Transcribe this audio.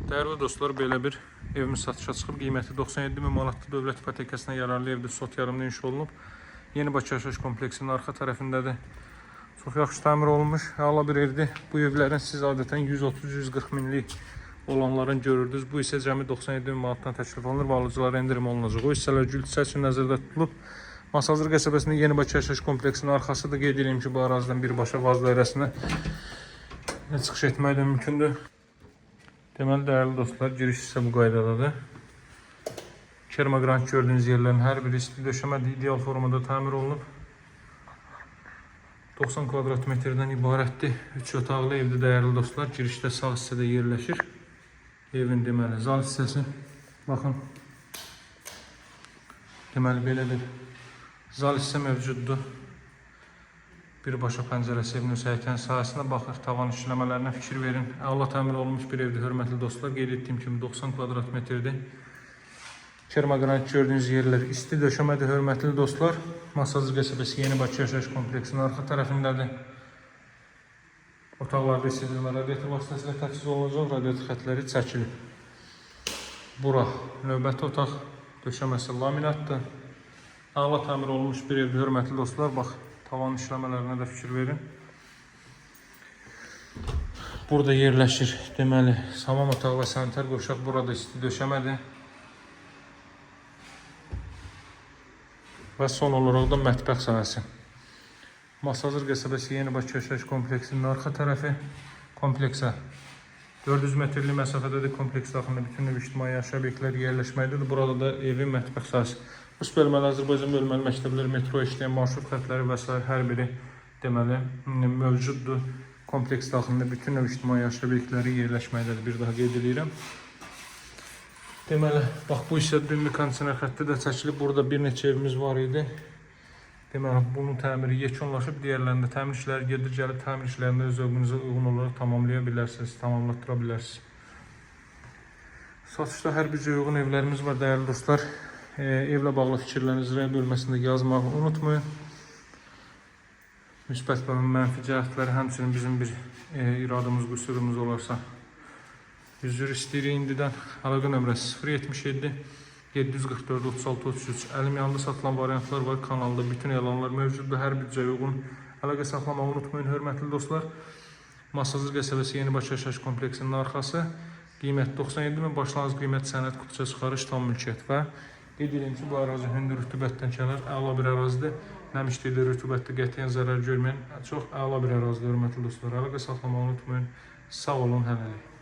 Değerli dostlar, belə bir evimiz satışa çıxıb. Qiyməti 97 min manatlı dövlət ipotekasına yararlı evdə sot yarımda inşa olunub. Yeni Bakı yaşayış kompleksinin arxa tərəfindədir. Çox yaxşı təmir olunmuş, əla bir evdir. Bu evlərin siz adətən 130-140 minlik olanların görürdünüz. Bu isə cəmi 97 min manatdan təklif olunur və alıcılara endirim olunacaq. O hissələr gülçə üçün nəzərdə tutulub. Masazır qəsəbəsində Yeni Bakı yaşayış kompleksinin arxasıdır. Qeyd edeyim ki, bu ərazidən birbaşa Vaz dairəsinə çıxış etmək də mümkündür. Deməli, değerli dostlar, giriş ise bu qaydadadır. Kermogrant gördüğünüz yerlerin hər biri isti döşəmədir, ideal formada təmir olunub. 90 kvadrat metreden ibarətdir. 3 otaqlı evdir değerli dostlar. Girişdə sağ hissədə yerləşir. Evin deməli zal hissəsi. Baxın. Deməli, belə bir zal hissə mövcuddur. Birbaşa pəncərəsi evin həyətən sahəsinə baxır. Tavan işləmələrinə fikir verin. Əla təmir olmuş bir evdir, hörmətli dostlar. Qeyd etdiyim kimi 90 kvadrat metrdir. Kermogranit gördüğünüz yerlər isti döşəmədir, hörmətli dostlar. Masazır qəsəbəsi Yeni Bakı yaşayış kompleksinin arxa tərəfindədir. Otaqlarda isidilmə radiator vasitəsilə təchiz olunacaq. Radiator xətləri çəkilib. Bura növbəti otaq, döşəməsi laminatdır. Əla təmir olmuş bir evdir, hörmətli dostlar. Bax, tavan işləmələrinə də fikir verin. Burada yerləşir deməli hamam otağı və sanitar qovşaq. Burada isti döşəmədir. Və son olaraq da mətbəx sahəsi. Masazır qəsəbəsi Yeni Bakı yaşayış kompleksinin arxa tərəfi. Kompleksə 400 metrlik məsafədədir. Kompleks daxilində bütün növ ictimai yaşayış obyektləri yerləşməkdədir. Burada da evin mətbəx sahəsi. Rus bölməli, Azərbaycan bölməli məktəbləri, metro işləyən marşrut xətləri və s. hər biri deməli mövcuddur. Kompleks daxilində bütün növ ictimai yaşayış obyektləri yerləşməkdədir. Bir daha qeyd edirəm. Deməli, bax bu isə dünlü kondisioner xətti də çəkilib. Burada bir neçə evimiz var idi. Deməli, bunun təmiri yekunlaşıb, digərlərində təmir işləri gedir, gəlib təmir işlərində öz zövqünüzə uyğun olaraq tamamlaya bilərsiniz, tamamlatdıra bilərsiniz. Satışda hər bircə uyğun evlərimiz var, dəyərli dostlar. Evlə bağlı fikirlərinizi rəy bölməsində yazmağı unutmayın. Müsbət və mənfi cəhətləri, həmçinin bizim bir iradımız, qüsurumuz olarsa üzr istəyirik indidən. Əlaqə nömrəsi 077 744 36 33. Əlim yanında satılan variantlar var. Kanalda bütün elanlar mövcuddur. Hər bircə uyğun əlaqə saxlamağı unutmayın, hörmətli dostlar. Masazır qəsəbəsi Yeni Bakı yaşayış kompleksinin arxası. Qiymət 97 min, başlanğıc qiymət sənəd kutuça çıxarış tam mülkiyyət və qeyd edirəm ki, bu ərazi hündür rütubətdən kənar, əla bir ərazidir. Nəmişlikdə rütubətdə qətiyyən zərər görməyən çox əla bir ərazidir, hörmətli dostlar. Əlaqə saxlamağı unutmayın. Sağ olun, hələlik.